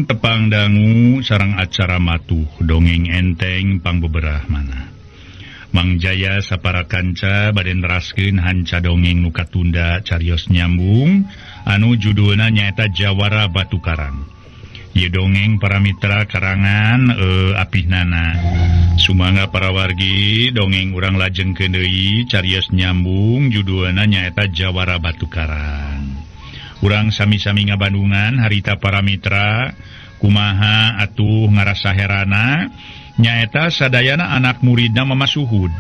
tepang dangu sareng acara matuh dongeng enteng pangbeberah mana. Mang Jaya sapara kanca baden neraskeun hanca dongeng nu katunda carios nyambung anu judulna nyaeta Jawara Batu Karang. Ieu dongeng para mitra karangan apihnana. Sumangga para wargi dongeng urang lajengkeun deui carios nyambung judulna nyaeta Jawara Batu Karang. Urang sami-sami ngabandungan harita para mitra kumaha atuh ngarasa herana nyaeta sadayana anak muridna Mama Suhud.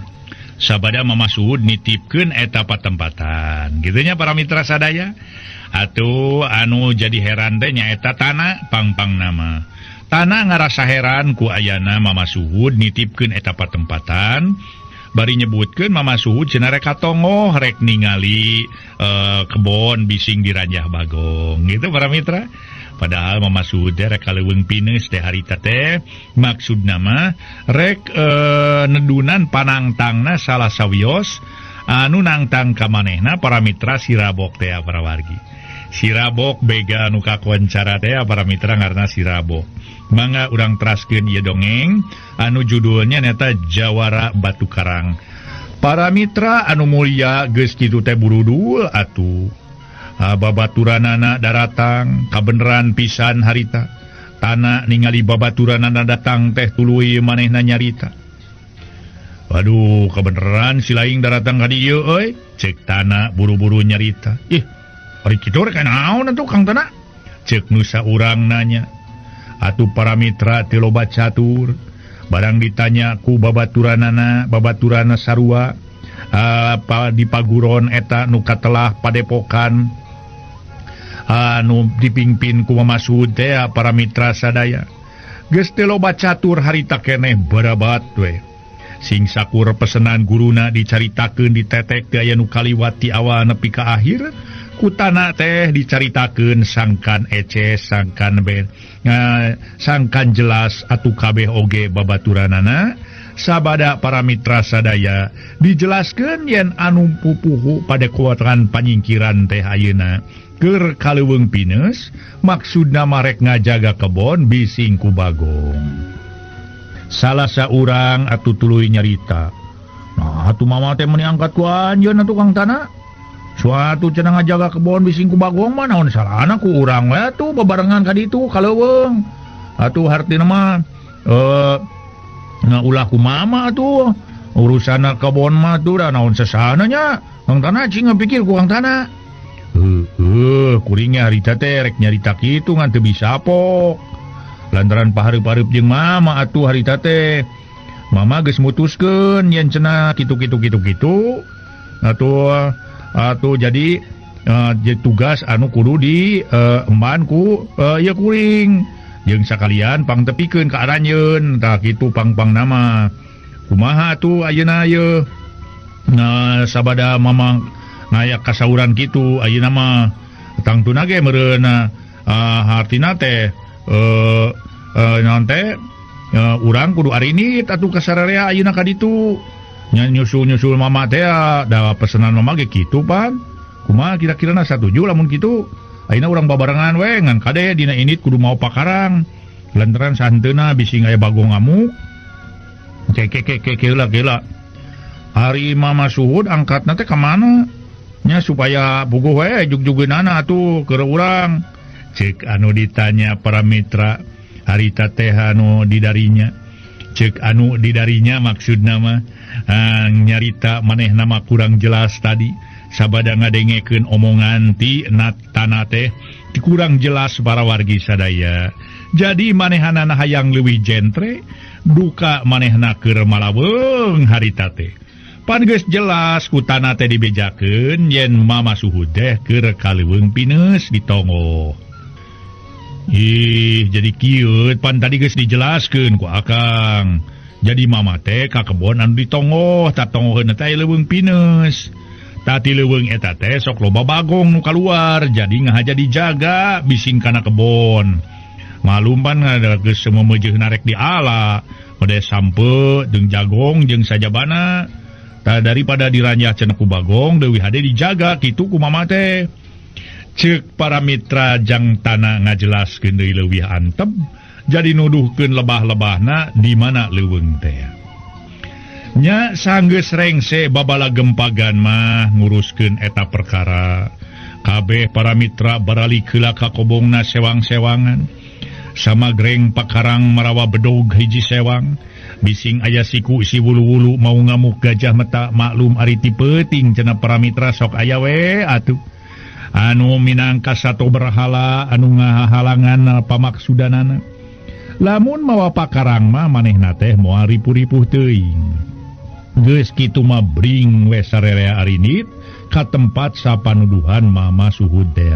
Sabada Mama Suhud nitipkeun eta patempatan. Gitunya para mitra sadaya. Atuh anu jadi heran teh nyaeta Tana pangpang nama. Tana ngarasa heran ku ayana Mama Suhud nitipkeun eta patempatan. Bari nyebutkeun Mama Suhud cenah rek katongo rek ningali kebon bising di Ranjah Bagong. Gitu para mitra. Padahal Mama Suhud rek kaleuweung pines teh harita teh maksudna mah rek nedunan panangtangna salah sawios anu nangtang ka manehna para mitra sirabok teh para wargi. Sirabok bega anu kakoncara teh para mitra ngaranna sirabok. Mangga urang teraskeun ieu dongeng anu judulnya neta Jawara Batu Karang. Para mitra anu mulia geus kitu teh burudul atuh. Babaturanana daratang kabeneran pisan harita. Tana ningali babaturanana datang teh tuluy manehna nyarita. Waduh, kebeneran si laing daratang ka dieu euy, cek Tana buru-buru nyarita. Ih, ari kitu rek naon atuh Kang Tana? Cek nu saurang nanya. Atuh para mitra teu loba catur. Barang ditanya ku babaturanana sarua di paguron eta nu katelah padepokan anu dipingpin ku Mama Suhud teh para mitra sadaya. Geus teu loba catur harita keneh barabat we. Sing sakur pesenan guruna dicaritakeun ditetek teh aya nu kaliwat ti awal nepi ka akhir. Ku Tana teh dicaritakeun sangkan eces, sangkan jelas atuh kabeh oge babaturanana. Sabada para mitra sadaya dijelaskeun yen anu pupuhu padekotan panyingkiran teh ayeuna keur kaleuweung pines maksudna marek ngajaga kebon bising ku Bagong. Salah saurang atuh tuluy nyarita. Nah, atuh mama teh meuni angkat ku anjeun atuh Kang Tana. Suatu cenah ngajaga kebon bising ku Bagong mah naon salahna ku urang we atuh babarengan ka ditu kaleuweung. Atuh hartina mah ulah ku mama atuh urusana kebon mah tuh da naon sasana nya. Kang Tana cing ngapikir ku Kang Tana. Kuring harita teh rek nyarita kitu ngan teu bisa pok. Lantaran pahareup-hareup jeung mama atuh harita teh. Mama geus mutuskeun yen cenah kitu-kitu. Atuh jadi tugas anu kudu di emban ku ya kuring jeung sakalian pangtepikeun ka aranjeun tah kitu pangpang nama. Kumaha atuh ayeuna ieu sabada mama ngayak kasauran kitu ayeuna mah tangtuna ge meureun hartina teh naon teh urang kudu arinit atuh ka sararea ayeuna ka ditu. Nyusul mama teh da pesenan mama ge kitu pan. Kumaha kira-kirana satuju lamun kitu. Ayeuna urang babarengan we ngan kade dina init kudu mau pakarang. Lantaran santeuna bising aya Bagong ngamuk. Kela. Hari Mama Suhud angkatna teh ka mana? Nya supaya puguh we jug-jugeunana atuh keur urang. Cek anu ditanya para mitra harita teh anu didarinya. Cek anu didarinya maksudna mah nyarita maneh nama kurang jelas tadi. Sabada ngadengekeun omongan ti Tana teh kurang jelas para wargi sadaya. Jadi manehanana hayang leuwih jentre duka manehna keur malaweung harita teh. Pan geus jelas ku Tana teh dibejakeun yen Mama Suhud teh keur kaleuweung pines ditongo. Ih, jadi kieu pan tadi geus dijelaskeun ku Akang. Jadi mama teh ka kebon anu ditongoh, tak tongoheun teh leuweung pines. Tati leuweung eta teh sok loba Bagong nu kaluar, jadi ngahaja dijaga bising kana kebon. Malum pan geus sememeujeuna rek diala, mode sampe jeung jagong jeung sajabana. Tah daripada diranjah cenah ku Bagong, deui hade dijaga kitu ku mama teh. Cek para mitra jang tanah ngajelaskeun deui leuwih antep jadi nuduhkeun lebah-lebahna di mana leuweung teh. Nya sanggeus rengse babala gempagan mah nguruskeun eta perkara. Kabeh para mitra baralik heula ka kobongna sewang-sewangan. Samagreng pakarang marawa bedog hiji sewang. Bising aya siku si wulu-wulu mau ngamuk gajah meta maklum ari ti peuting cenah para mitra sok aya we atuh. Anu minangka sato berhala anu ngahalangan pamaksudanana. Lamun mawa pakarang mah manehna teh moal ripuh-ripuh teuing. Geus kitu mah bring we sarerea arinit ka tempat sapanuduhan Mama Suhud teh.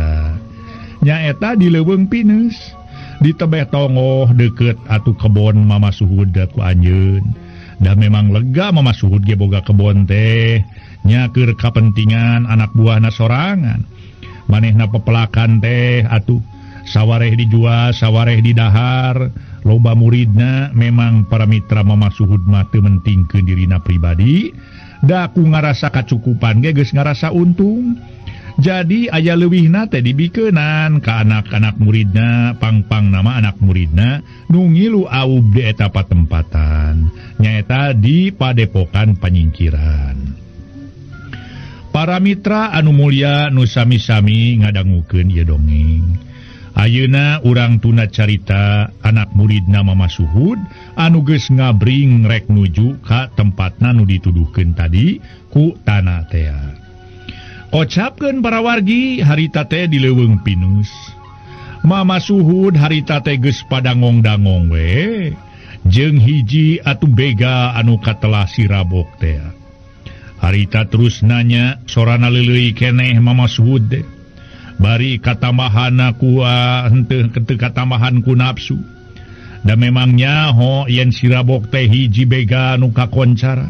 Nya eta di Leuweung Pinus, di tebeh tongoh deukeut atuh kebon Mama Suhud ku anjeun. Da memang lega Mama Suhud ge boga kebon teh, nya keur kapentingan anak buahna sorangan. Manehna pepelakan teh atuh sawareh dijual sawareh didahar loba muridna memang para mitra Mama Suhud mah teu mentingkeun dirina pribadi da ku ngarasa kacukupan ge geus ngarasa untung jadi aya leuwihna teh dibikeunan ka anak-anak muridna pang-pang nama anak muridna nu ngilu aub di eta patempatan nyaeta di padepokan panyingkiran. Para mitra anu mulya nu sami-sami ngadangukeun ieu dongeng. Ayeuna urang tuna carita anak muridna Mama Suhud anu geus ngabring rek nuju ka tempatna nu dituduhkeun tadi ku tanah teh. Ocapkeun para wargi harita teh di Leuweung Pinus. Mama Suhud harita teh geus padangong-dangong we jeung hiji atuh bega anu katelah sirabok teh. Harita terus nanya sorana leuleuy keneh Mama Suhud deh. Bari katambahan ku henteu katambahan ku nafsu. Da memangnya ho yen sirabok teh hiji bega anu kakoncara.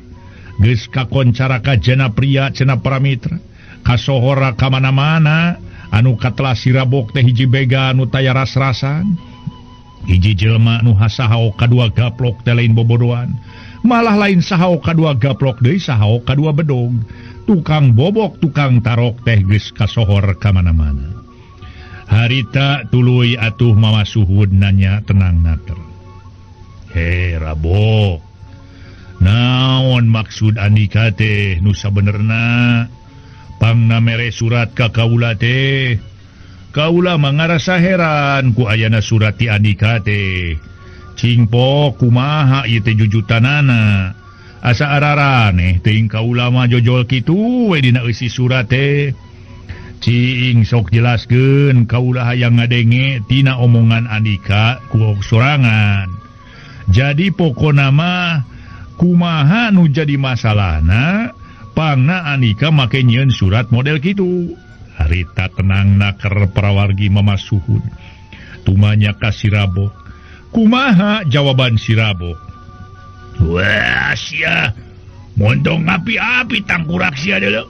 Geus kakoncara ka jana pria cenah para mitra. Kasohora ka mana-mana anu katelah sirabok teh hiji bega anu taya ras-rasan. Hiji jelema nu hasahao kadua gaplok teh lain bobodohan. Malah lain sahao kadua gaplok deui sahao kadua bedog. Tukang bobok tukang tarok teh geus kasohor ka mana-mana. Harita tuluy atuh Mama Suhud nanya tenang nater. He Rabok. Naon maksud Andika teh nu sabenerna? Pangna mere surat ka kaula teh. Kaula mah ngarasa heran ku ayana surat ti Andika teh. Cingpo kumaha ieu teh jujutanana. Asa araraneh teuing kaula mah jojol kitu we dina eusi surat teh. Cing sok jelaskeun kaula hayang ngadenge tina omongan Andika ku sorangan. Jadi pokona mah kumaha nu jadi masalahna pangna Andika make nyieun surat model kitu. Harita tenang naker parawargi Mama Suhud. Tumanya ka sirabok. Kumaha jawaban sirabok? Wah sia mondong api-api tangkurak sia deuleu.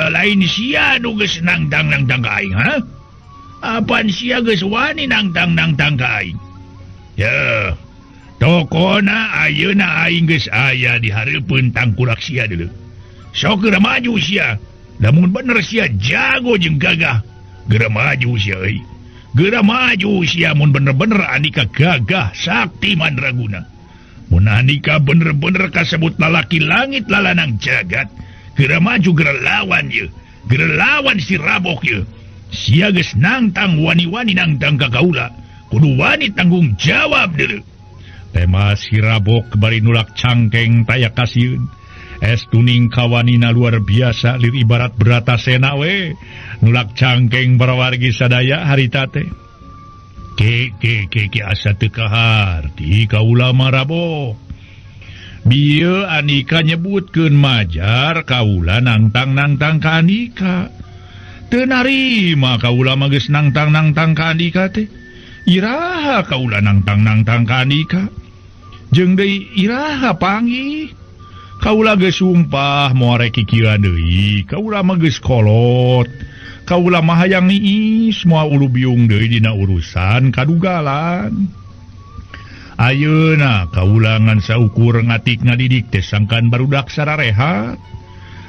Lain sia nu geus nangtang-nangtang ka aing ha? Apaan sia geus wani nangtang-nangtang ka aing? Ya, tokona ayeuna aing geus aya di hareupeun tangkurak sia deuleu. Sok geura maju sia. Lamun bener sia jago jeung gagah, geura maju sia euy. Geura maju sia mun bener-bener Andika gagah sakti mandraguna. Mun Andika bener-bener kasebut lalaki langit lalanang jagat, geura maju geura lawan ye. Geura lawan si Rabok ye. Sia geus nangtang wani-wani nangtang ka kaula. Kudu wani tanggung jawab deuleu. Tema si Rabok bari nulak cangkeng taya kasieun. Es tuning kawanina luar biasa lir ibarat Bratasena we. Nulak cangkeng para wargi sadaya harita teh. Ke asa teu kaharti kaula mah Rabok. Bieu Andika nyebutkeun majar kaula nangtang-nangtang ka Andika. Teu narima kaula mah geus nangtang-nangtang ka Andika teh. Iraha kaula nangtang-nangtang ka Andika. Jeung deui iraha panggih. Kaula geus sumpah moal rek kikieuan deui. Kaula mah geus kolot. Kaula mah hayang niis moal ulu biung deui dina urusan kadugalan. Ayeuna kaula ngan saukur ngatik ngadidik teh sangkan barudak sararehat.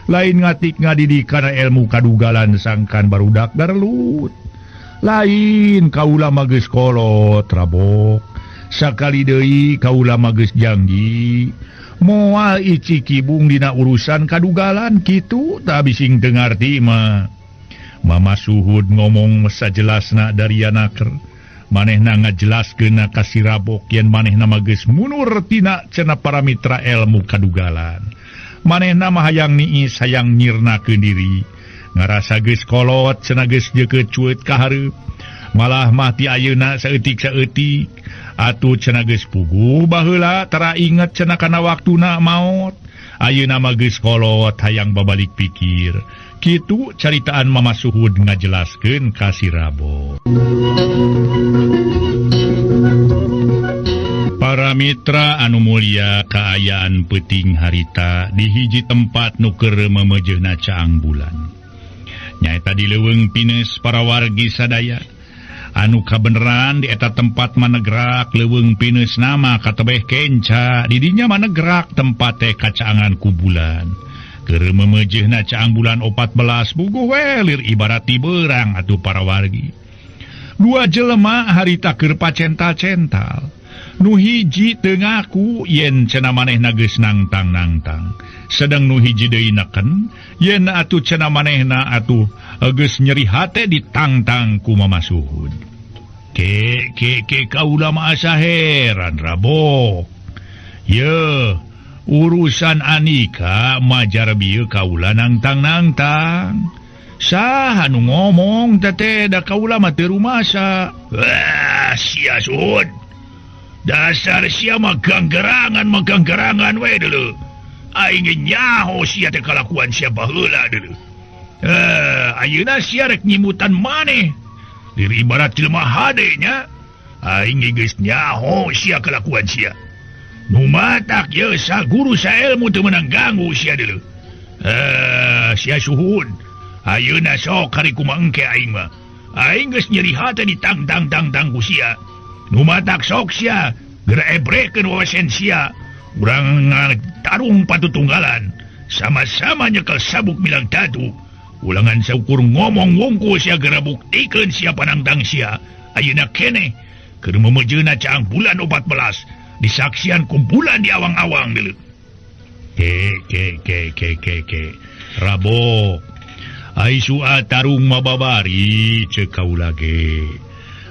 lain ngatik ngadidi kana ilmu kadugalan sangkan barudak garlut. Lain kaula mageus kolot rabok. Sakali deui kaula mageus janji moal ici kibung dina urusan kadugalan kitu tak bising teu ngarti mah. Mama Suhud ngomong sajelasna dari anaker. Manehna ngajelaskeun ka si Rabok yen manehna mageus munur tina cenah para mitra ilmu kadugalan. Manehna mah hayang niis hayang nyirnakeun diri. Ngarasa geus kolot cenah geus jeukeut cueut ka hareup. Malah mah ti ayeuna saeutik-saeutik atuh cenah geus puguh baheula tara inget cenah kana waktuna maot. Ayeuna mah geus kolot hayang babalik pikir. Kitu caritaan Mama Suhud ngajelaskeun ka si Rabok. Para mitra anu mulia kaayaan peuting harita di hiji tempat nu keur memejehna caang bulan. Nyaeta di leuweung Pines para wargi sadaya. Anu kabeneran di eta tempat manegrak leuweung Pines nama katebeh kenca di dinya manegrak tempat teh kacaangan ku bulan. Keur memejehna caang bulan 14 buguh welir ibarat ti beurang atuh para wargi. Dua jelema harita keur pacental-cental. Nu hiji teu ngaku yen cenah manehna geus nangtang-nangtang. Sedang nu hiji deui neken yen atuh cenah manehna atuh geus nyeri hate ditangtang ku Mama Suhud. Ke kaula mah asa heran Rabok. Ye, urusan anika majar bieu kaula nangtang-nangtang. Saha nu ngomong teh da kaula mah teu rumasa. Wah, sia Suhud. Dasar sia mah ganggerangan we deuleu. Aing nyaho sia teh kalakuan sia baheula deuleu. Ayeuna sia rek nyimutan maneh. Diri ibarat jelema hade nya. Aing geus nyaho sia kalakuan sia. Nu matak ye sa guru sa ilmu teu meunang ganggu sia deuleu. Sia Suhud. Ayeuna sok hari kumaha engke aing mah. Aing geus nyeri hate ditang-tang ku sia. Nu matak sok sia geura ebrekeun wawasen sia urang tarung patutunggalan sama-sama nyekel sabuk milang dadu ulangan saukur ngomong wungku sia geura buktikeun sia panangtang sia ayeuna keneh keur memejeuna caang bulan 14 disaksian kumpulan di awang-awang deuleu. Rabok ai sua tarung mababari ceuk kaula ge.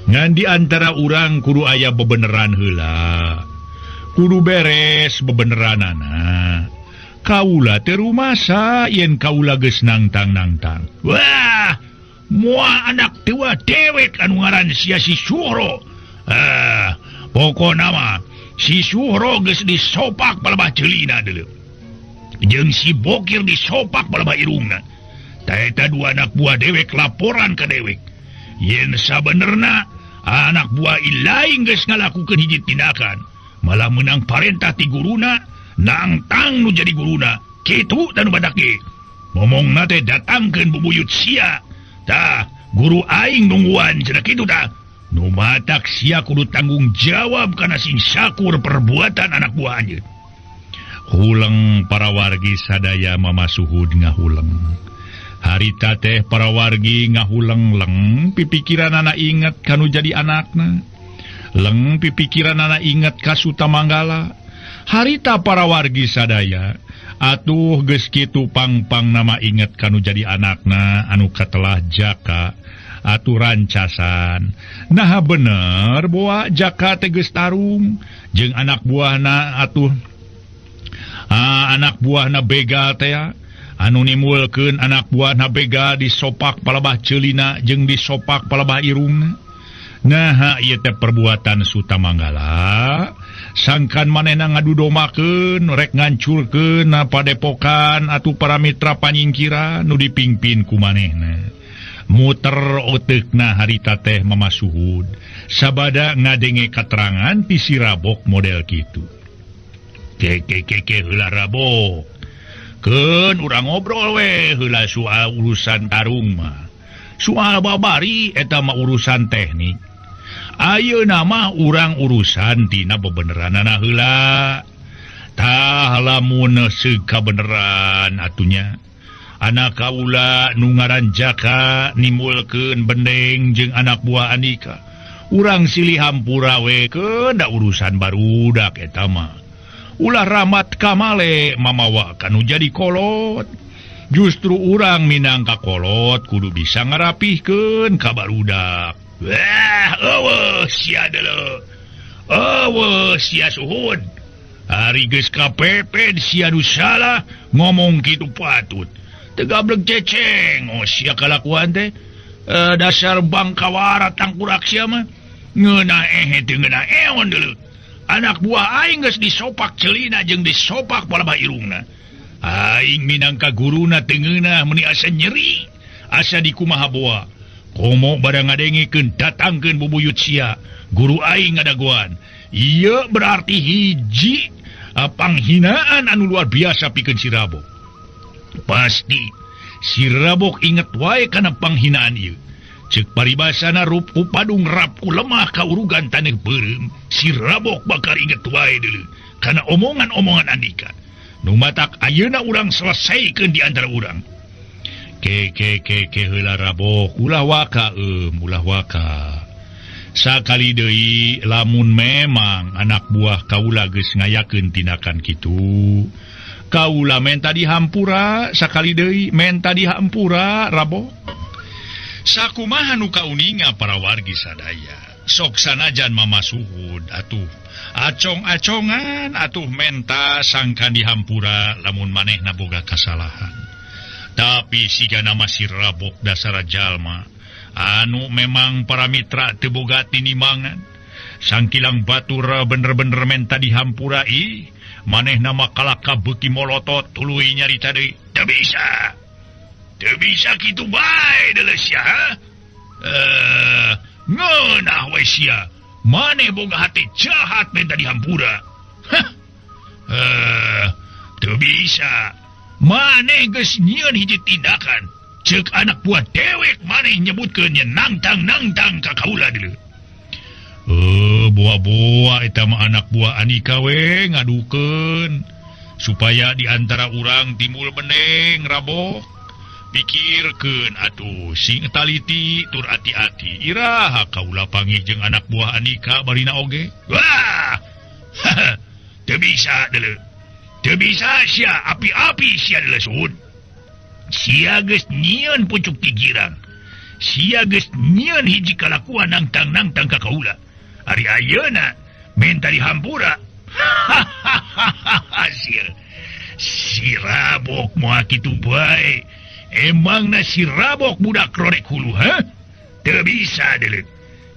Ngan di antara urang kudu aya bebeneran heula. Kudu beres bebeneranana. Kaula teu rumasa yen kaula geus nangtang-nangtang. Wah, moal anak tua dewek anu ngaran sia si Suhro. Pokona mah si Suhro geus disopak palebah ceulina deuleu. Jeung si Bokir disopak palebah irungna. Taeta dua anak buah dewek laporan ka dewek. Yen sabenerna anak buah ilaing geus ngalakukeun hiji tindakan malah menang parentah ti guruna nangtang nu jadi guruna kitu tanu badak ge momongna teh datangkeun bubuyut sia tah guru aing nungguan cenah kitu tah nu matak sia kudu tanggung jawab kana sing sakur perbuatan anak buah anjeun. Huleng para wargi sadaya Mama Suhud ngahuleng. Harita teh para wargi ngahuleng-leng pipikiran anak inget kanu jadi anakna. Leng pipikiran anak inget ka Sutamanggala. Harita para wargi sadaya atuh geus kitu pangpang nama inget kanu jadi anakna anu katelah Jaka atuh rancasan. Nah bener boa Jaka teh geus tarung jeung anak buahna atuh anak buahna begal teh anu nimulkeun anak buahna begal disopak palebah ceulina jeung disopak palebah irungna. Nah ieu teh perbuatan Sutamanggala sangkan manehna ngadudomakeun rek ngancurkeun padepokan atuh para mitra panyingkiran nu dipingpin ku manehna. Muter oteukna harita teh Mama Suhud sabada ngadenge katerangan ti si Rabok model kitu. Heula Rabok. Keun urang ngobrol we heula soal urusan tarung mah. Soal babari eta mah urusan teknik. Ayeuna mah urang urusan dina bebeneranana heula. Tah lamun seuk kabeneran atunya. anak kaula nu ngaran Jaka nimulkeun bendeng jeung anak buah Andika. Urang silih hampura we keun da urusan barudak eta mah. Ulah ramat kamale mamawa kanu jadi kolot. Justru urang minangka kolot kudu bisa ngarapihkeun ka barudak. Wah, eueuh sia deuleu. Eueuh sia suhun. Ari geus kapepet sia nu salah ngomong kitu patut. Tegablek ceceng, sia kalakuan teh dasar bangkawara tangkurak sia mah ngeuna teu ngeuna eon deuleu. Anak buah aing geus disopak celina jeung disopak palabah irungna. Aing minangka guruna teu ngeunah meni asa nyeri, asa dikumaha boa. Komo bada ngadengikeun datangkeun bubuyut sia, guru aing ngadagoan. Ieu berarti hiji panghinaan anu luar biasa pikeun si Rabok. Pasti si Rabok inget wae kana panghinaan ieu. Ceuk paribasana rup upadung rapku lemah kaurugan taneuh beureum, si Rabok bakal inget wae deuleu kana omongan-omongan Andika. Nu matak ayeuna urang selesaikeun di antara urang. Ke heula Rabok, ulah waka ulah waka. Sakali deui lamun memang anak buah kaula geus ngayakeun tindakan kitu, kaula menta dihampura sakali deui, menta dihampura Rabok. Sakumaha nu kauninga para wargi sadaya, sok sanajan mamasuhud atuh acong-acongan atuh menta sangkan dihampura lamun manehna boga kasalahan. Tapi sigana masih Rabok dasar jalma anu memang para mitra teu boga tinimangan. Sangkilang batur bener-bener menta dihampura manehna makalaka beuki molotot tuluy nyarita deui. Teu bisa kitu bae deuleu sia. Ngeunah we sia. Maneh boga hati jahat menta dihampura. Teu bisa. Maneh geus nyieun hiji tindakan. Ceuk anak buah dewek maneh nyebutkeun nya nangtang ka kaula deuleu. Buah-buah eta mah anak buah Andika we ngadukeun supaya di antara urang timbul bendeng Rabok. Pikirkeun atuh sing taliti tur ati-ati. Iraha kaula panggih jeung anak buah Andika barina oge. Wah. Teu bisa deuleu. Teu bisa sia api-api sia deuleu suhun. Sia geus nyieun pucuk ti girang. Sia geus nyieun hiji kalakuan nangtang ka kaula. Ari ayeuna menta dihampura. Sia. Si Rabok moal kitu bae. Emangna si Rabok budak rorek hulu, ha? Teu bisa deuleu.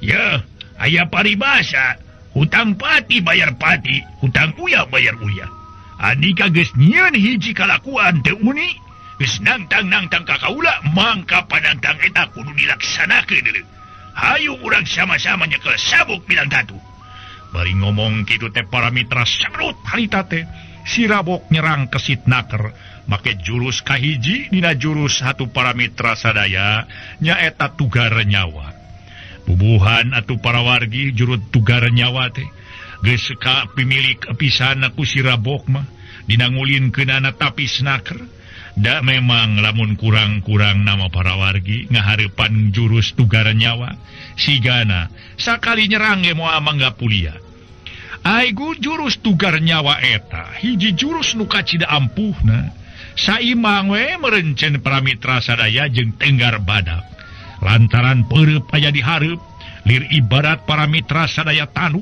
Ya, aya paribasa, hutang pati bayar pati, hutang uya bayar uya. Andika geus nyieun hiji kalakuan teu uni, geus nangtang ka kaula, mangka panantang eta kudu dilaksanakeun deuleu. Hayu urang sama-sama nyekel sabuk bilang tatu. Bari ngomong kitu teh para mitra sarut harita teh. Si Rabok nyerang ke Sitnaker, make jurus kahiji dina jurus satu para mitra sadaya nyaeta tugar nyawa. Bubuhan atuh para wargi jurut tugar nyawa teh geus ka pimilik pisan ku si Rabok mah dina ngulinkeunana tapi Snaker. Da memang lamun kurang-kurang nama para wargi ngahareupan jurus tugar nyawa sigana sakali nyerang ge moal mangga pulia. Aigu jurus tugar nyawa eta hiji jurus nu kacida ampuhna saimang we merencen para mitra sadaya jeung tenggar badak lantaran peureup aya di hareup lir ibarat para mitra sadaya tanu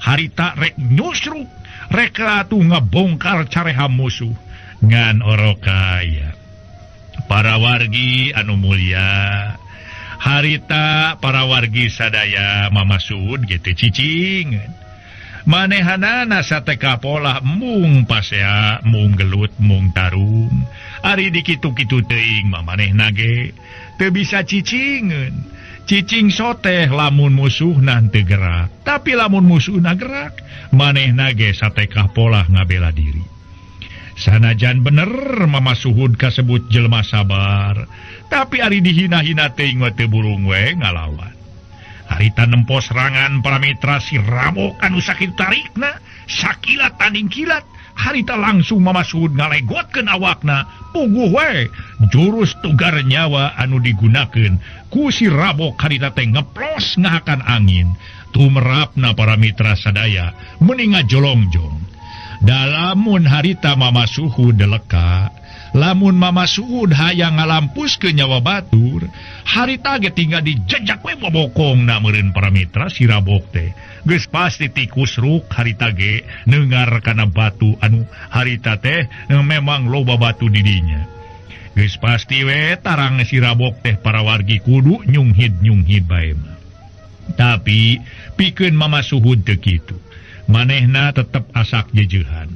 harita rek nyusruk rek atuh ngabongkar careha musuh ngan orokaya. Para wargi anu mulia harita para wargi sadaya mamasud gitu cicing manehanana sateka pola mung pasea mung gelut mung tarung ari dikitu-kitu teuing mamanehna ge teu bisa cicingeun. Cicing soteh lamun musuhna teu gerak, tapi lamun musuhna gerak manehna ge sateka pola ngabela diri. Sanajan bener mama suhud kasebut jelma sabar, tapi ari dihina-hina teuing teu burung we ngalawan. harita nempo serangan para mitra si Rabok anu sakit tarikna sakilat tanding kilat harita langsung Mamasud ngalegotkeun awakna puguh we jurus tugar nyawa anu digunakeun ku si Rabok harita teh ngeplos ngahakan angin tumerapna para mitra sadaya meninga jolongjong dalamun harita Mamasuhud deleka lamun Mamasuhud hayang ngalampus ke nyawa batur harita ge tinggal dijejak we bobokong na meureun para mitra si Rabok teh geus pasti tikus ruk harita ge neungar kana batu anu harita teh memang loba batu di dinya geus pasti we tarang si Rabok teh para wargi kudu nyunghid bae mah tapi pikeun Mamasuhud teu kitu manehna tetep asak jejehan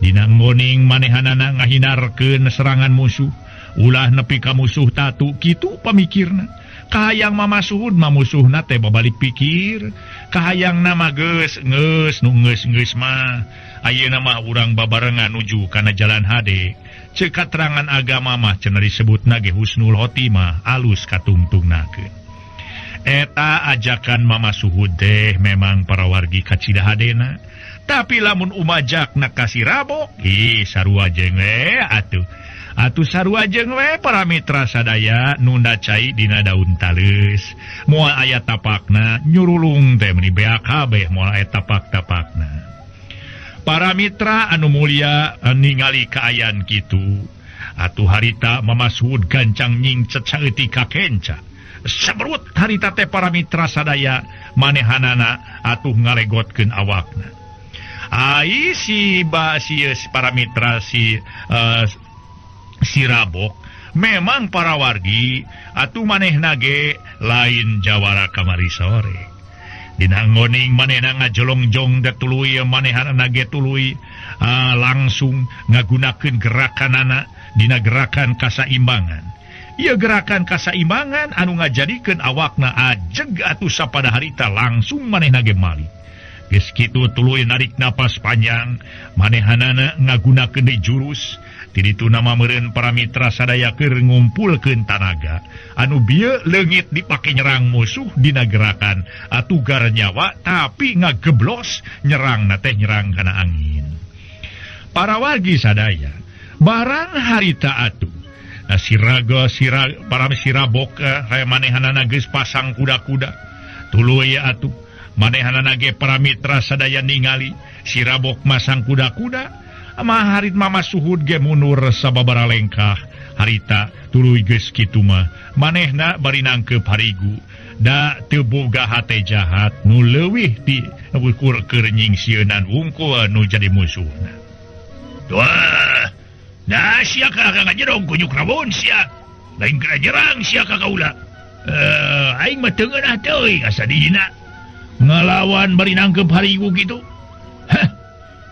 dina ngoning manehanana ngahinarkeun serangan musuh ulah nepi ka musuh tatu kitu pamikirna kahayang Mamasuhud musuhna teh babalik pikir kahayangna mah geus geus mah ayeuna mah urang babarengan nuju kana jalan hade ceuk katerangan agama mah cenah disebutna ge husnul khotimah alus katungtungnakeun eta ajakan Mamasuhud teh memang para wargi kacidahadena tapi lamun umajakna ka si Rabok sarua jeung we atuh sarua jeung we para mitra sadaya nu ndacai dina daun taleus moal aya tapakna nyurulung teh meuni beak kabeh moal aya tapak-tapakna para mitra anu mulia ningali kaayaan kitu atuh harita Mamasuhud gancang nyingcet saeutik ka kenca sabrut harita teh para mitra sadaya manehanana atuh ngalegotkeun awakna ai si para mitra si Rabok memang para wargi atuh manehna ge lain jawara kamari sore dina ngoning manehna ngajolongjong da tuluy manehanna ge tuluy langsung ngagunakeun gerakanana dina gerakan kasaimbangan ieu gerakan kasaimbangan anu ngajadikeun awakna ajeg atuh sapada harita langsung manehna ge malih geus kitu tuluy narik napas panjang manehanana ngagunakeun deui jurus ti ditu nama meureun para mitra sadaya keur ngumpulkeun tanaga anu bieu leungit dipake nyerang musuh dina gerakan atugar nyawa tapi ngageblos nyerangna teh nyerang kana angin para wargi sadaya barang harita atuh para si Rabok manehanana geus pasang kuda-kuda tuluy atuh manehanana ge para mitra sadaya ningali si Rabok masang kuda-kuda mah harit Mamasuhud ge mundur sababaraha lengkah harita tuluy geus kitu mah manehna bari nangkeup harigu da teu boga hate jahat nu leuwih ti ukur keur nyingsieunan wungkul nu jadi musuhna wah nah sia kakak ngajerong kunyuk rabon sia lain kena jerang sia kakak ula aing mah teu ngeunah teuing asa dina ngelawan bari nangkep harigu gitu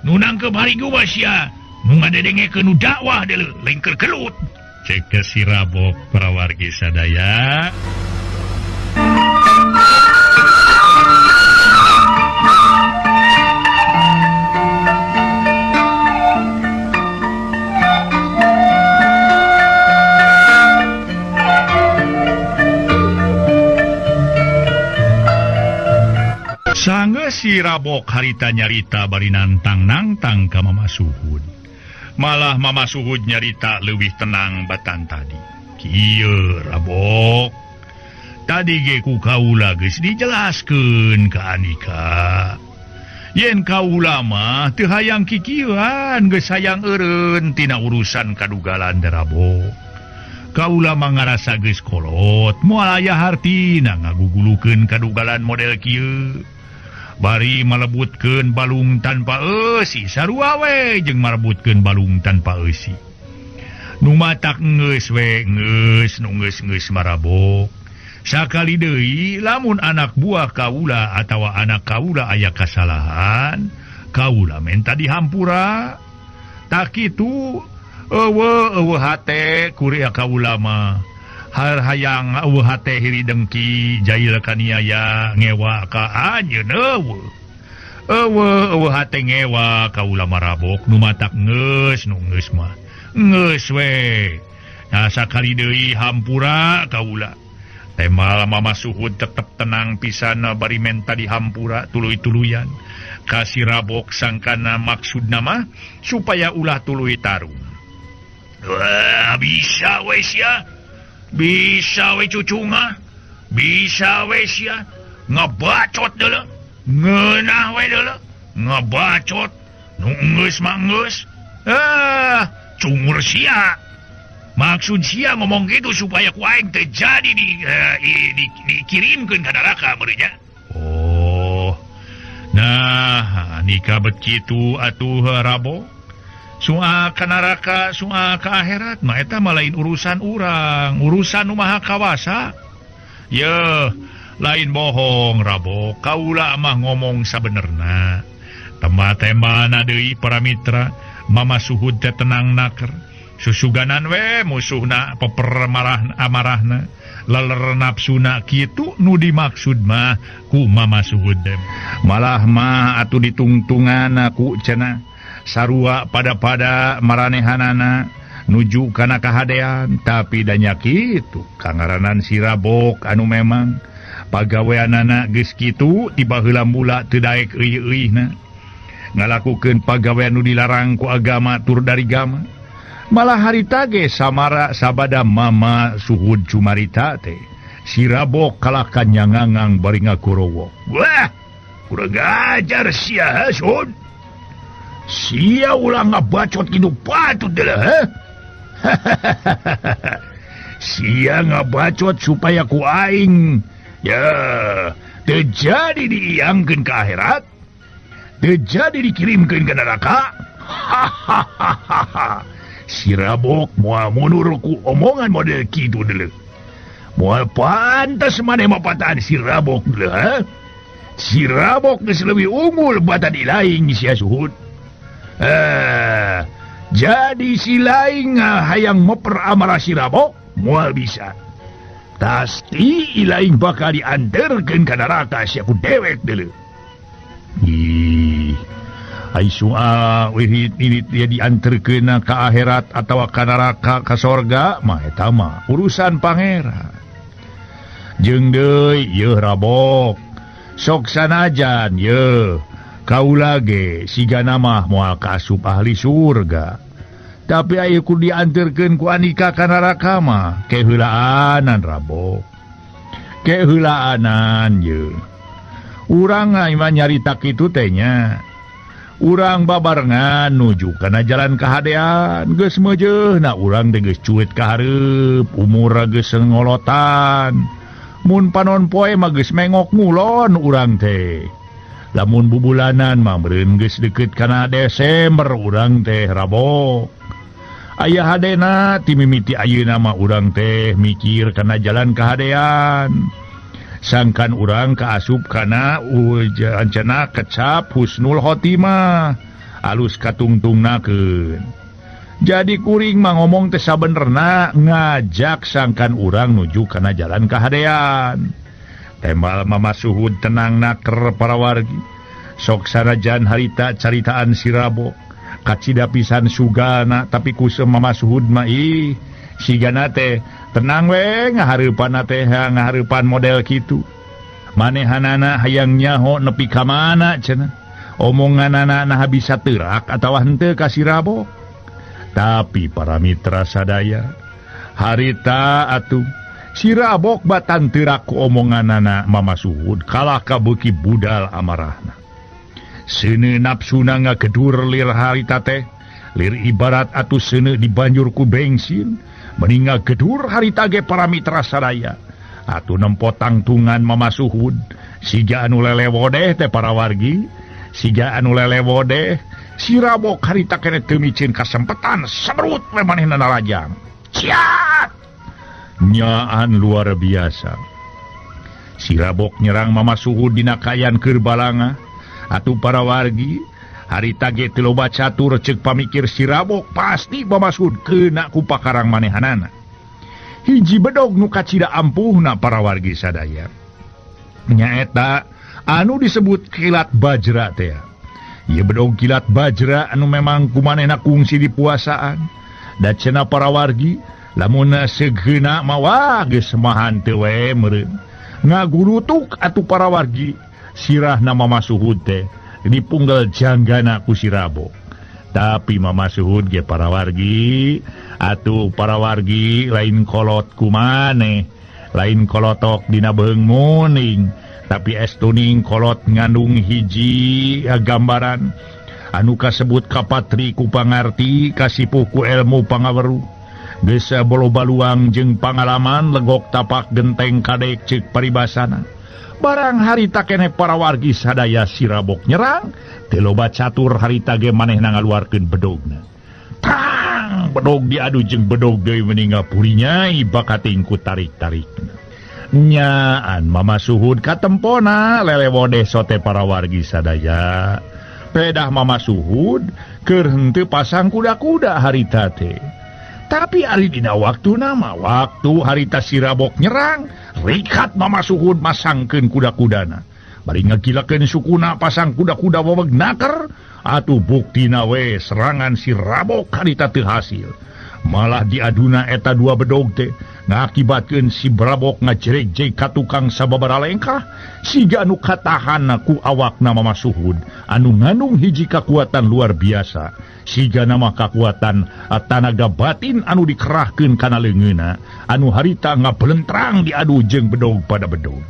nu nangkep harigu mah sia nu ngadedengekeun nu dakwah deuleu lain keur kelut cek ke si Rabok para wargi sadaya Sanggeus si Rabok harita nyarita bari nantang-nantang ka Mamasuhud. Malah Mamasuhud nyarita leuwih tenang batan tadi. Kieu Rabok. Tadi ge ku kaula geus dijelaskeun ka Anika. Yen kaula mah teu hayang kikieuan geus hayang eureun tina urusan kadugalan da Rabok. Kaula mah ngarasa geus kolot moal aya hartina ngagugulukeun kadugalan model kieu. Bari malebutkeun balung tanpa eusi sarua we jeung malebutkeun balung tanpa eusi nu matak geus we geus nu geus marabok sakali deui lamun anak buah kaula atawa anak kaula aya kasalahan kaula menta dihampura tak kitu eueuh hate kurea kaula mah hayang eueuh hate hiri dengki jail kaniaya ngewa ka anjeun eueuh hate ngewa kaula marabok nu matak geus nu geus mah geus we nah sakali deui hampura kaula tema Mama Suhud tetap tenang pisan bari menta dihampura tuluy-tuluyan kasih rabok sangkana maksud nama supaya ulah tuluy tarung. Wah, bisa wes ya, bisa we cucunga, bisa wes ya, ngebacot dulu, ngenah we dulu, ngebacot, nunggus manggus, cungur sia. Maksud sia ngomong gitu supaya ku aing terjadi dikirimkeun ka neraka merenya. Oh. Nah, nikah begitu atuh Rabo. Soal ka neraka, soal ka akhirat mah eta mah lain urusan urang, urusan nu maha kawasa. Yeuh, lain bohong Rabo. Kaula mah ngomong sabenerna. Tema-temana deui para mitra, Mama Suhud teh tenang naker. Susuganan we musuhna pepermarah amarahna leler nafsuna kitu nu dimaksud mah ku Mama Suhud malah mah atuh ditungtungan aku cenah sarua pada maranehanana nuju kana kahadean tapi danya kitu kangaranan si Rabok anu memang pagaweanana geus kitu tiba heula mula teu daek euy-euy ngalakukeun pagawean nu dilarang ku agama tur dari gama. Malah harita ge samara sabada Mama Suhud cumarita teh si Rabok kalakan nyangangang bari ngakurowo. Wah, kurang ajar sia Sun. Sia ulah ngabacot kitu patut deula heh. Sia ngabacot supaya ku aing ya terjadi diiangkeun ka akhirat, terjadi dikirimkeun ka neraka. Hahaha. Si Rabok moal munurku omongan model kitu deuleu. Moal pantas maneh mapatahan si Rabok deuleu, ha? Si Rabok geus leuwih unggul batan ilaing sia Suhud. Jadi si laing hayang meper amarah si Rabok moal bisa. Pasti ilaing bakal dianterkeun ka neraka sia ku dewek deuleu. Ai soal ini dia dianterkeun ka akhirat atawa ka neraka ka sorga mah eta mah urusan pangeran. Jeung deui yeuh Rabok sok sanajan yeuh kaula ge sigana mah moal kaasup ahli surga. Tapi aya kudu dianterkeun ku anika ka neraka mah keheulaanan Rabok. Keheulaanan yeuh. Urang mah nyarita kitu teh nya. Urang babarengan nuju kana jalan kahadean geus meujeuhna urang teh geus cuet ka hareup umur geus ngolotan mun panon poe mah geus mengok ngulon urang teh lamun bubulanan mah meureun geus deukeut kana Desember urang teh Rabok aya hadena ti mimiti ayeuna mah urang teh mikir kana jalan kahadean sangkan urang kaasup kana ancana kecap husnul khotimah alus katungtungnakeun. Jadi kuring mah ngomong teh sabenerna ngajak sangkan urang nuju kana jalan kahadean. Tembal Mama Suhud tenang naker para wargi. Sok sanajan harita caritaan si Rabok kacida pisan sugana tapi kusem Mama Suhud mah sigana teh tenang we ngahareupan teh ngahareupan model kitu. Manehanana hayang nyaho nepi ka mana cenah. Omonganana nah bisa teurak atawa henteu ka si Rabok. Tapi para mitra sadaya, harita atuh si Rabok batan teurak ku omonganana Mama Suhud kalah ka beuki budal amarahna. Seuneu nafsuna ngagedur lir harita teh, lir ibarat atuh seuneu dibanjur ku bensin. Meninggal gedur harita ge para mitra sadaya atuh nempo tangtungan Mama Suhud siga anu lelewodeh teh para wargi siga anu lelewodeh si Rabok harita kene teu micin kasempetan sabrut we manehna narajang ciat nyaan luar biasa si Rabok nyerang Mama Suhud dina kayan keur balanga atuh para wargi harita ge teu loba catur ceuk pamikir si Rabok pasti Mama Suhud keuna ku pakarang manehanana. Hiji bedog nu kacida ampuhna para wargi sadaya. Nyaeta anu disebut kilat bajra teh. Ieu bedog kilat bajra anu memang kumanehna kungsi di puasaan. Da cenah para wargi lamun segeuna mawa geus semahan teu we meureun ngagulutuk atuh para wargi sirah na Mama Suhud teh dipunggal janggana ku si Rabok. Tapi Mama Suhud ge para wargi atuh para wargi lain kolot kumaneh, lain kolotok dina beung muning, tapi estuning kolot ngandung hiji gambaran anu kasebut kapatri ku pangarti kasipuh ku ilmu pangaweruh geus boloba luang jeung pangalaman legok tapak genteng kadek ceuk paribasana. Barang harita keneh para wargi sadaya si Rabok nyerang teu loba catur harita ge manehna ngaluarkeun bedogna. Tang bedog diadu jeung bedog deui meni ngapuri nyai bakating ku tarik-tarikna. Nyaan Mama Suhud katempona lelewodeh sote para wargi sadaya. Pedah Mama Suhud keur henteu pasang kuda-kuda harita teh. Tapi ari dina waktu nama waktu harita si Rabok nyerang rikat Mama Suhud masangkeun kuda-kudana bari ngagilakeun sukuna pasang kuda-kuda waweg naker atuh buktina we serangan si Rabok harita teu hasil malah diaduna eta dua bedog teh ngakibatkeun si Rabok ngajereg-jeg ka tukang sababaraha lengkah siga anu katahan ku awakna Mama Suhud anu ngandung hiji kakuatan luar biasa siga nama kakuatan tanaga batin anu dikerahkeun kana leungeuna anu harita ngablentrang diadu jeung bedog pada bedog.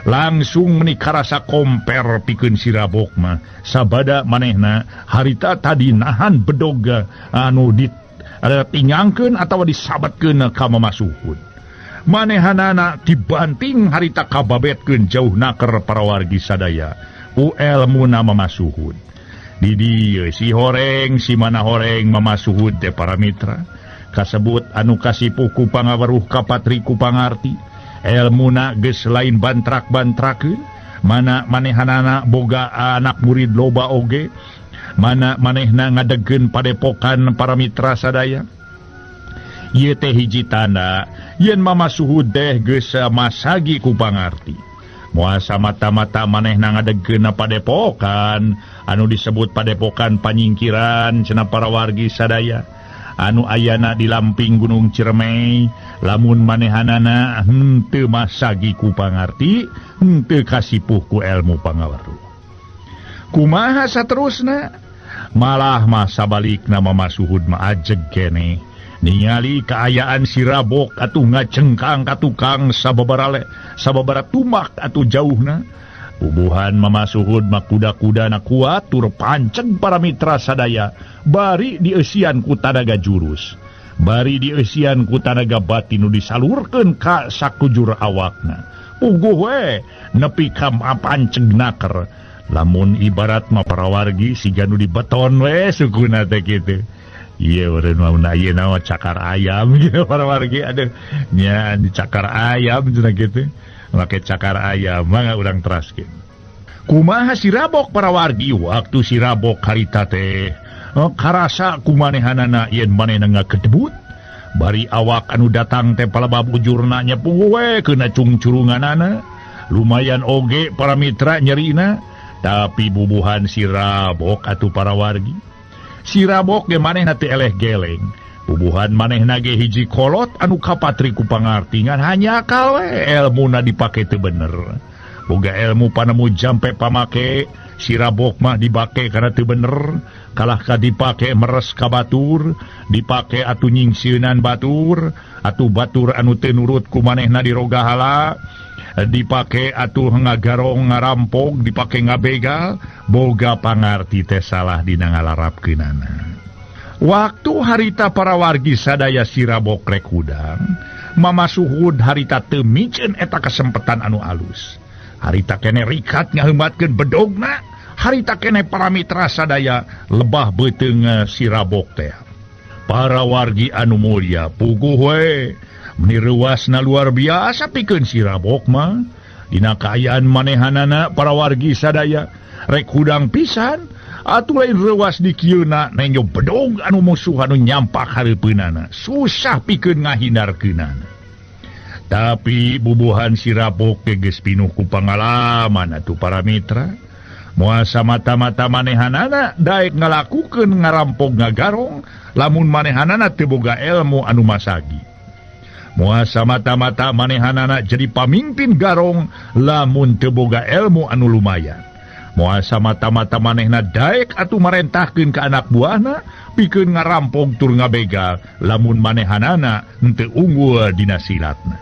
Langsung meni karasa komper pikeun si Rabok mah sabada manehna harita tadi nahan bedog anu ditingangkeun atawa disabatkeun ka Mama Suhud. Manehanana dibanting harita kababetkeun jauh naker para wargi sadaya ku elmuna Mama Suhud. Di dieu si horeng si mana horeng Mama Suhud teh para mitra kasebut anu kasipuh ku pangaweruh kapatri ku pangarti elmuna geus lain bantrak-bantrakeun mana manehanana boga anak murid loba oge mana manehna ngadegkeun padepokan para mitra sadaya. Ieu teh hiji tanda yen Mama Suhud teh geus masagi ku pangarti. Muasa mata-mata manehna ngadegkeun padepokan anu disebut padepokan panyingkiran cenah para wargi sadaya anu ayana di lamping Gunung Ciremay lamun manehanana henteu masagi ku pangarti henteu kasipuh ku ilmu pangaweruh. Kumaha saterusna malah masa balikna Mama Suhud mah ajeg keneh ningali kaayaan si Rabok atuh ngacengkang ka tukang sababara tumak atuh jauhna. Bubuhan Mama Suhud mah kuda-kudana kuat tur panceng para mitra sadaya bari dieusian ku tanaga jurus bari dieusian ku tanaga batin nu disalurkeun ka sakujur awakna puguh we nepi ka panceng naker lamun ibarat mah para wargi siga nu dibeton we sukuna teh kitu. Iya urang mah ieu naon cakar ayam gitu para wargi aduh nya dicakar ayam cenah kitu. Make cakar ayam mangga urang teraskeun. Kumaha si Rabok para wargi waktu si Rabok harita teh karasa kumanehanana yen manehna ngaketebut bari awak anu datang teh palebab ujurna nyepuh we keuna cungcurunganana lumayan oge para mitra nyerina tapi bubuhan si Rabok atuh para wargi si Rabok ge manehna teh eleh geleng. Bubuhan manehna ge hiji kolot anu kapatri ku pangartingan hanya akal we elmuna dipake teu bener. Boga ilmu panemu jampe pamake si Rabok mah dibake kana teu bener, kalah ka dipake meres ka batur, dipake atuh nyingsieunan batur, atuh batur anu teu nurut ku manehna dirogahala, dipake atuh ngagarong ngarampok, dipake ngabegal, boga pangarti teh salah dina ngalarapkeunana. Waktu harita para wargi sadaya si Rabok rek hudang, Mama Suhud harita teu miceun eta kesempatan anu alus. Harita kene rikat ngaheumatkeun bedogna, harita kene para mitra sadaya lebah beuteung si Rabok teh. Para wargi anu mulya puguh we, meni reuasna luar biasa pikeun si Rabok mah. Dina kaayaan manehanana para wargi sadaya rek hudang pisan. Atuh lain reuas di kieuna nenyo bedog anu musuh anu nyampak hareupeunana susah pikeun ngahindarkeunana. Tapi bubuhan si Rabok geus pinuh ku pangalaman atuh para mitra Muasa mata-mata manehanana daek ngalakukeun ngarampok ngagarong lamun manehanana teu boga ilmu anu masagi. Muasa mata-mata manehanana jadi pamimpin garong lamun teu boga ilmu anu lumayan. Muasa mata-mata manehna daek atuh marentahkeun ka anak buahna pikeun ngarampok tur ngabega lamun manehanana henteu unggul dina silatna.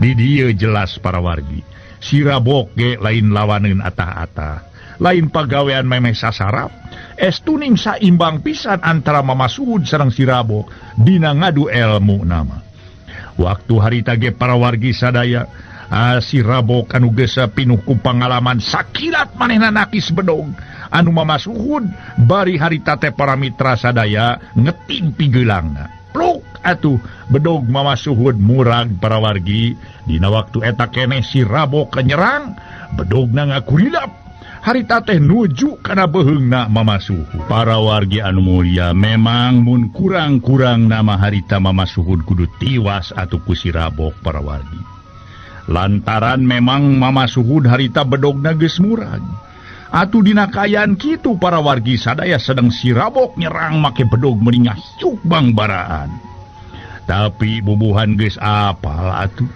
Di dieu jelas para wargi, si Rabok ge lain lawaneun atah-atah, lain pagawean memeh sasarap, estuning saimbang pisan antara Mama Suhud sareng si Rabok dina ngadu ilmu nama. Waktu harita ge para wargi sadaya, si Rabok anu geus pinuh ku pangalaman sakilat manehna nakis bedog anu Mama Suhud bari harita teh para mitra sadaya ngetimpi geulangna. Pluk atuh bedog Mama Suhud murag para wargi dina waktu eta keneh si Rabok nyerang bedogna ngakurilap harita teh nuju kana beheungna Mama Suhud. Para wargi anu mulia, memang mun kurang-kurang nama harita Mama Suhud kudu tiwas atuh ku si Rabok para wargi. Lantaran memang Mama Suhud harita bedogna geus murag. Atuh dina kayaan kitu para wargi sadaya sedang si Rabok nyerang make bedog meringah hiuk bang baraan. Tapi bubuhan geus apal atuh.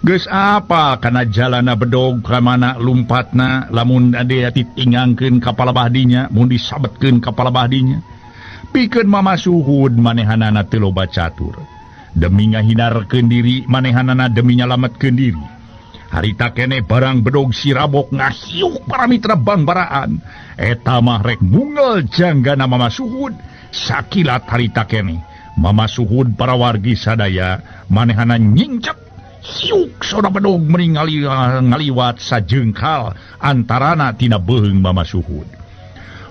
Geus apa kana jalana bedog ka mana lumpatna lamun ade ditingangkeun ka palebahdinya, mun disabetkeun ka palebahdinya. Pikeun Mama Suhud manehanana teu loba catur. Demi ngahinarkeun diri manehanana demi nyalametkeun diri. Harita kene barang bedog si Rabok ngahiuk para mitra bang baraan. Eta mah rek mungel janggana Mama Suhud sakilat harita kene. Mama Suhud para wargi sadaya manehana nyingcep hiuk soda bedog mering ngaliwat sajengkal antarana tina beheung Mama Suhud.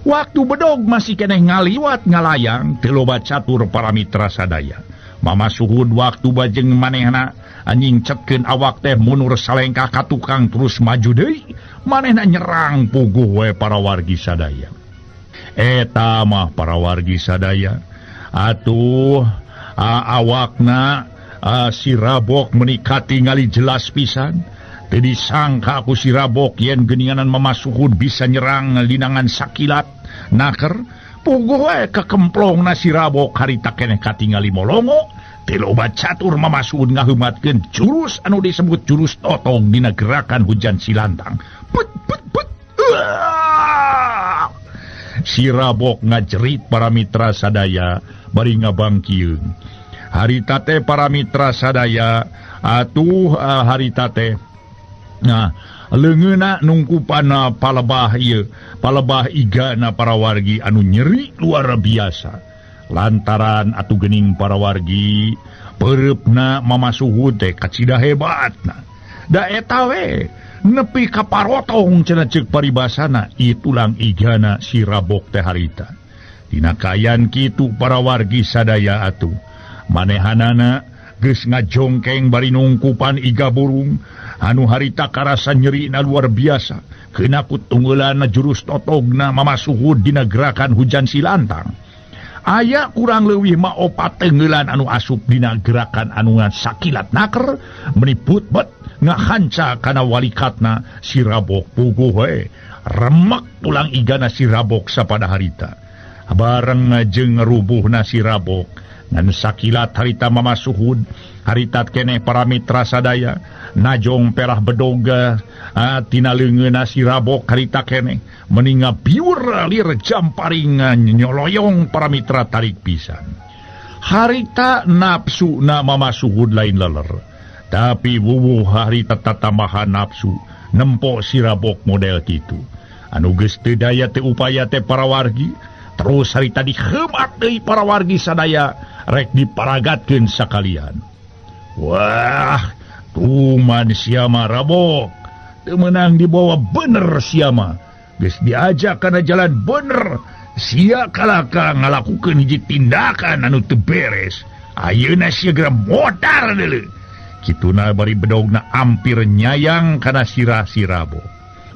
Waktu bedog masih kene ngaliwat ngalayang teu loba catur para mitra sadaya. Mama Suhud waktu bajeng manehna nyingcetkeun awak teh munur salengkah ka tukang terus maju deui manehna nyerang puguh we para wargi sadaya. Eta mah para wargi sadaya atuh awakna si Rabok menikati ngali jelas pisan. Teu disangka ku si Rabok yen geuninganan Mama Suhud bisa nyerang linangan sakilat naker. Puguh we kekemplongna si Rabok harita keneh katingali molongo. Teu loba catur Mama Suhud ngaheumatkeun jurus anu disebut jurus totong dina gerakan hujan silantang. Put put put. Si Rabok ngajerit para mitra sadaya bari ngabangkieun. Harita teh para mitra sadaya atuh harita teh leungeuna nungkupan palebah ieu, palebah igana para wargi anu nyeri luar biasa. Lantaran atuh geuning para wargi pereupna Mama Suhud teh kacida hebatna. Da eta we nepi ka parotong cenah ceuk paribasana itulang igana si Rabok teh harita. Dina kayan kitu para wargi sadaya atuh manehanana geus ngajongkeng bari nungkupan iga burung anu harita karasa nyerina luar biasa keuna ku tunggeulana jurus totogna Mama Suhud dina gerakan hujan silantang. Aya kurang leuwih mah 4 teungeulan anu asup dina gerakan anu sakilat naker meniput bet ngahanca kana walikatna si Rabok. Puguh we remek tulang igana si Rabok sapada harita. Bareng jeung rubuhna si Rabok ngan sakilat harita Mama Suhud harita keneh para mitra sadaya najong perah bedog tina leungeunna si Rabok harita keneh meninga biur lir jamparing nyoloyong para mitra tarik pisan. Harita nafsu na Mama Suhud lain leler, tapi wuwuh harita tatambahan nafsu nempo si Rabok model kitu. Anu geus teu daya teu upaya teh para wargi terus harita diheumat deui para wargi sadaya rek diparagatkeun sakalian. Wah, tuman sia mah Rabok teu meunang dibawa bener sia mah. Geus diajak kana jalan bener, sia kalaka ngalakukeun hiji tindakan anu teu beres. Ayeuna sia geura modar deuleu. Kituna bari bedogna ampir nyayang kana sirah si Rabok.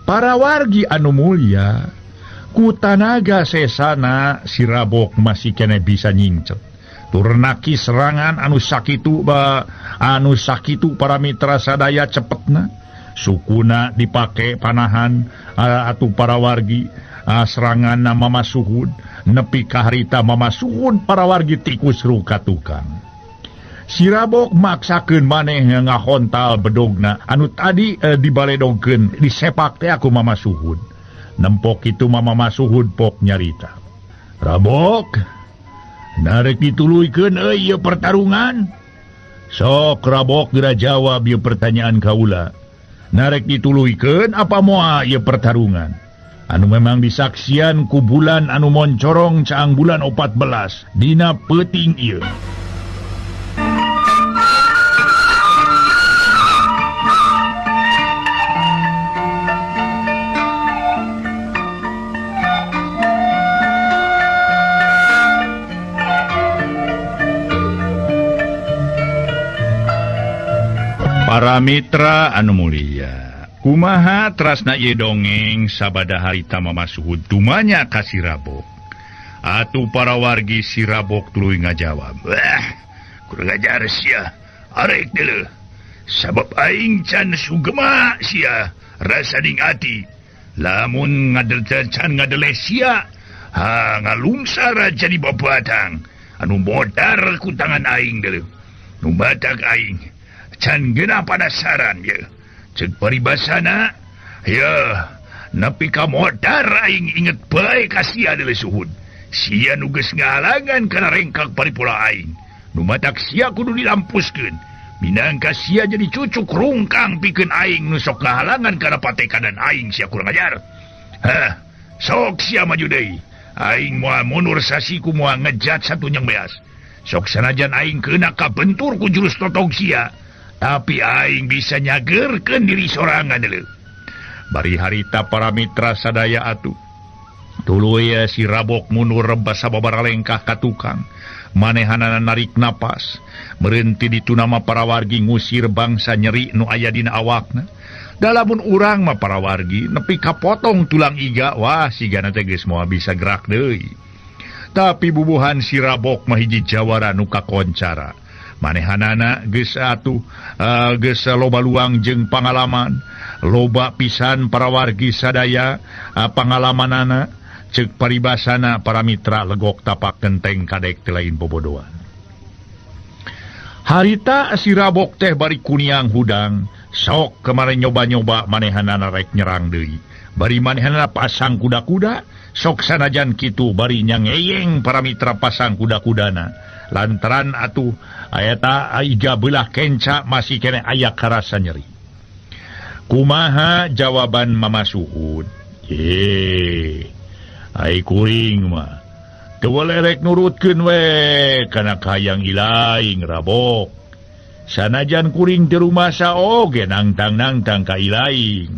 Para wargi anu mulia, ku tanaga sesana si Rabok masih kena bisa nyingcet. Turnaki serangan anu sakitu para mitra sadaya cepetna. sukuna dipakai panahan atuh para wargi serangan Mama Suhud nepi ka harita Mama Suhud para wargi tikus ruka tukang. Si Rabok maksakeun maneh ngahontal bedogna anu tadi dibaledogkeun disepak teh aku Mama Suhud. Nempok itu Mama Suhud pok nyarita. Rabok, narek dituluykeun ieu pertarungan. Sok Rabok geura jawab ieu pertanyaan kaula. Narek dituluykeun apa moal ieu pertarungan? Anu memang disaksian ku bulan anu moncorong caang bulan 14 dina peuting ieu. Para mitra anu mulia, kumaha trasna ieu dongeng sabada harita Mama Suhud tumanya ka si Rabok. Atuh para wargi si Rabok tuluy ngajawab. Wah, kurang ajar sia. Arek deuleuh. Sabab aing can sugema sia, rasa ding ati. Lamun can ngadeleh sia, ngalungsar jadi babatang. Anu modar ku tangan aing deuleuh. Nu badag aing can geuna panasaran ye. Ceuk paribasana, ya, nepi ka modar aing inget bae ka sia deuleuh Suhud. Sia nu geus ngahalangan kana rengkak paripula aing. Nu matak sia kudu dilampuskeun. Minangka sia jadi cucuk rungkang pikeun aing nu sok ngahalangan kana patekanan aing sia kurang ajar. Sok sia maju deui. Aing moal mundur sasiku moal ngejat satunyang beas. Sok sanajan aing keuna kabentur ku jurus totong sia. Tapi aing bisa nyagerkeun diri sorangan deuleuh. Bari harita para mitra sadaya atuh. Tuluy si Rabok mundur rebas sababaraha lengkah ka tukang. Manehanana narik napas. Meureun ti ditu nama para wargi ngusir bangsa nyeri nu aya dina awakna. Da lamun urang mah para wargi nepi kapotong tulang iga, wah sigana teh geus moal bisa gerak deui. Tapi bubuhan si Rabok mah hiji jawara nu kakoncara. Manehanana geus atuh geus loba luang jeung pangalaman, loba pisan para wargi sadaya pangalamanana, ceuk paribasana para mitra legok tapak genteng kadek teh lain bobodohan. Harita si Rabok teh bari kuniang hudang, sok kemarin nyoba-nyoba manehanana rek nyerang deui. Bari manehanana pasang kuda-kuda, sok sanajan kitu bari nyangeyeng para mitra pasang kuda-kudana. Lantaran atuh ayata aiga belah kenca masih kene aya karasa nyeri. Kumaha jawaban Mama Suhud? Ai kuring mah teu lerek nurutkeun we kana kahayang ilaing Rabok. Sanajan kuring teu rumasa oge nangtang-nangtang ka ilaing.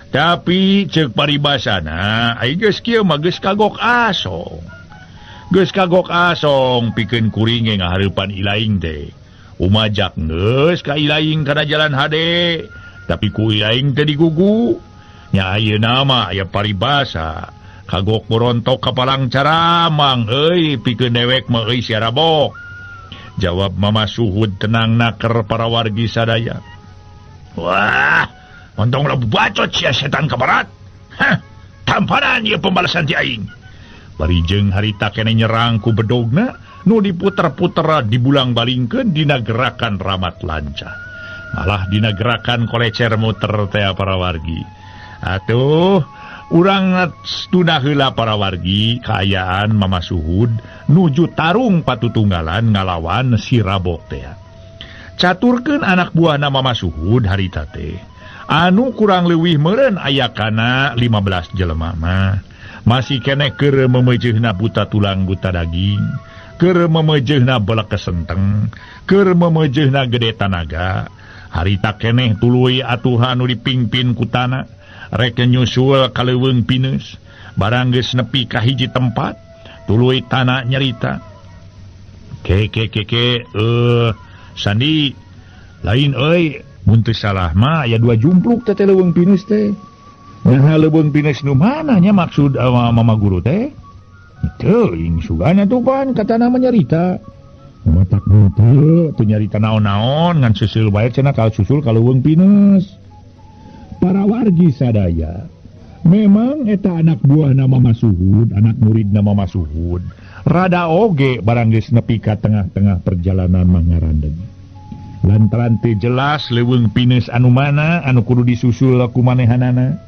Tapi ceuk paribasana ai geus kieu mah geus kagok asong. Geus kagok asong pikeun kuring ngahareupan ilaing teh. Umajak geus ka ilaing kana jalan hade, tapi ku ilaing teh digugu. Nya ayeuna mah aya paribasa, kagok borontok ka palang caramang euy pikeun dewek mah euy si Rabok. Jawab Mama Suhud tenang naker para wargi sadaya. Wah, ontong labu bacot sia setan kabarat. Tamparan ieu pembalasan ti aing. Bari jeung harita kene nyerang ku bedogna nu diputer-puter dibulang balingkeun dina gerakan ramat lancar. Malah dina gerakan kolecer muter teh para wargi. Atuh urang tuna heula para wargi kaayaan Mama Suhud nuju tarung patutunggalan ngalawan si Rabok teh. Caturkeun anak buahna Mama Suhud harita teh. Anu kurang leuwih meureun aya kana 15 jelema mah. Masih kene keur memejehna buta tulang buta daging, keur memejehna belek kesenteng, keur memejehna gede tanaga. Harita keneh tuluy atuh anu dipingpin ku tanah, rek nyusul ka leuweung pineus. Barang geus nepi ka hiji tempat, tuluy tanah nyerita. Sandi, lain euy, mun teu salah mah aya 2 jumpluk teh leuweung pineus teh. Nah, leuweung pineus nu mana nya maksud Mama Guru teh? Teuing sugana tuh pan kata nama nyarita. Matak teu nyarita naon-naon ngan susul bae cenah ka susul ka leuweung pineus. para wargi sadaya memang eta anak buah nama Masuhud, anak murid nama Masuhud rada oge barang geus nepi ka tengah-tengah perjalanan mangarandeng lantaran teu jelas leuweung pines anu mana anu kudu disusul ku manehanana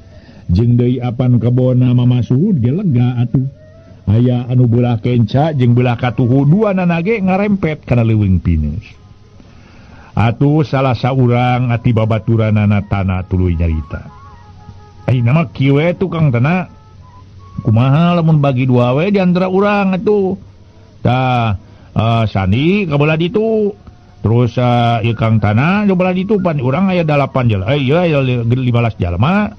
jeung deui apan kebon nama Masuhud ge lega atuh aya anu beulah kenca jeung beulah katuhu duanana ge ngarempet kana leuweung pines atuh salah saurang ati babaturanana tanah tuluy nyarita ayeuna mah kieu we tukang tanah kumaha lamun bagi dua we di antara urang atuh tah sani kabelah ditu terus ieu kang tanah kabelah ditu pan urang aya 8 jalma ieu aya 15 jalma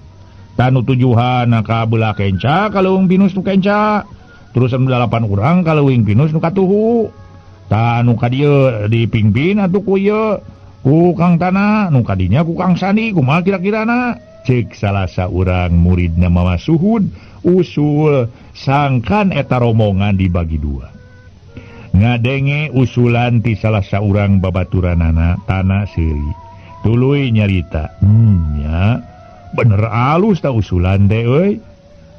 tah nu tujuhan ka belah kenca ka leuweung pinus nu kenca terus anu 8 urang ka leuweung pinus nu katuhu tah anu ka dieu dipingpin atuh ku ieu ku kang tanah nu kadinya ku kang sani kumaha kira-kirana cek salah saurang murid nama Masuhud usul sangkan eta rombongan dibagi dua ngadenge usulan ti salah saurang babaturanana tanah seuri tuluy nyarita nya bener alus ta usulan teh euy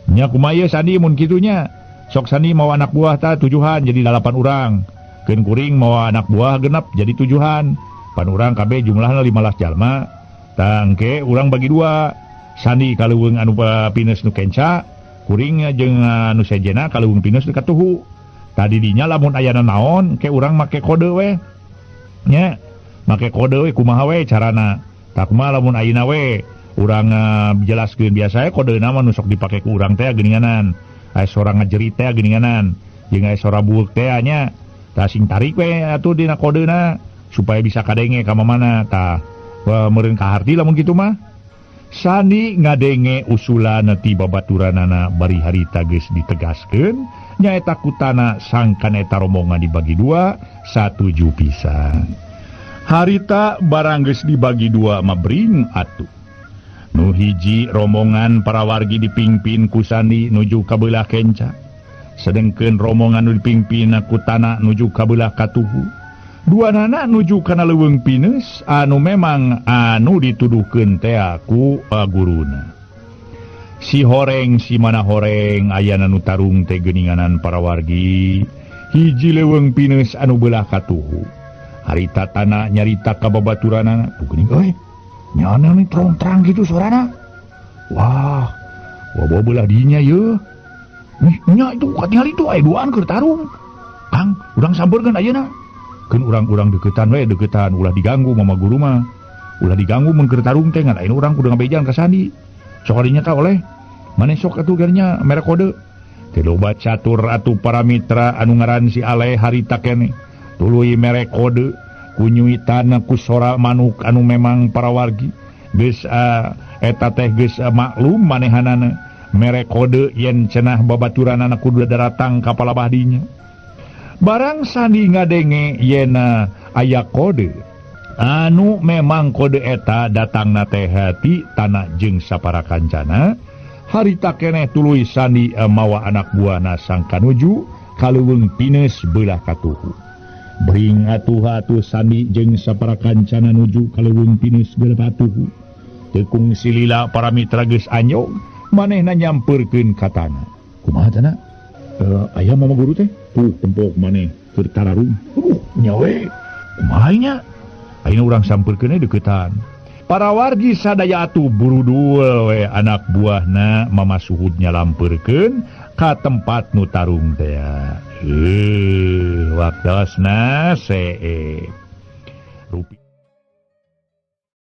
nya kumaha sani mun kitunya sok sani mau anak buah ta tujuhan jadi 8 urang keun kuring mau anak buah genep jadi tujuhan pan urang kabeh jumlahna 15 jalma tangke urang bagi dua sandi ka leuweung anu pines nu kenca kuring jeung anu sejena ka leuweung pines nu katuhu tadi dinya lamun aya naon ke urang make kode we nya make kode we kumaha we carana tak kumaha lamun ayeuna we urang jelaskeun biasa kodena mah nu sok dipake ku urang teh geuninganan aya sora ngajerit teh geuninganan jeung aya sora buuk teh nya tah sing tarik we atuh dina kodena supaya bisa kadenge ka mamana tah meureun ka harti lamun kitu mah sani ngadenge usulan ti babaturanana bari harita geus ditegaskeun nyaeta kutana sangkan eta rombongan dibagi dua satuju pisan harita barang geus dibagi dua mah bring atuh nu hiji rombongan para wargi dipingpin ku sani nuju ka beulah kenca sedengkeun rombongan nu dipingpin ku tanah nuju ka beulah katuhu duanana nuju kana leuweung pines anu memang anu dituduhkeun teh ku guruna si horeng si mana horeng ayana nu tarung teh geuninganan para wargi hiji leuweung pines anu beulah katuhu harita tanah nyarita ka babaturanana tuh geuning euy nyana ni terang-terang gitu suarana wah belah dinya ye nya itu katingali itu aya duaan keur tarung kang urang sampeurkeun ayeuna keun urang-urang deketan we deketan ulah diganggu mama guru mah ulah diganggu mun keur tarung teh ngan ayeuna urang kudu ngabejan ka sandi sok adinya tah oleh maneh sok atuh garnya mere kode teh loba catur atuh para mitra anu ngaran si aleh harita keneh tuluy mere kode kunyuitan ku sora manuk anu memang para wargi geus eta teh geus maklum manehanana mere kode yen cenah babaturanana kudu datang ka palabah dinya barang sandi ngadenge yen aya kode anu memang kode eta datangna teh hati tanah jeung sapara kancana harita keneh tuluy sandi mawa anak buahna sangka nuju ka leuweung pines beulah katuhu bring atuh sandi jeung sapara kancana nuju ka leuweung pines beulah katuhu tekung silila para mitra geus anyog manehna nyampeurkeun ka tanah kumaha tanah aya mama guru teh tuh tempok maneh keur tararung nyawe kumaha nya ayeuna urang sampeurkeun deukeutan para wargi sadaya atuh buru-dul we anak buahna mama Suhud nyalampeurkeun ka tempat nu tarung teh waktosna see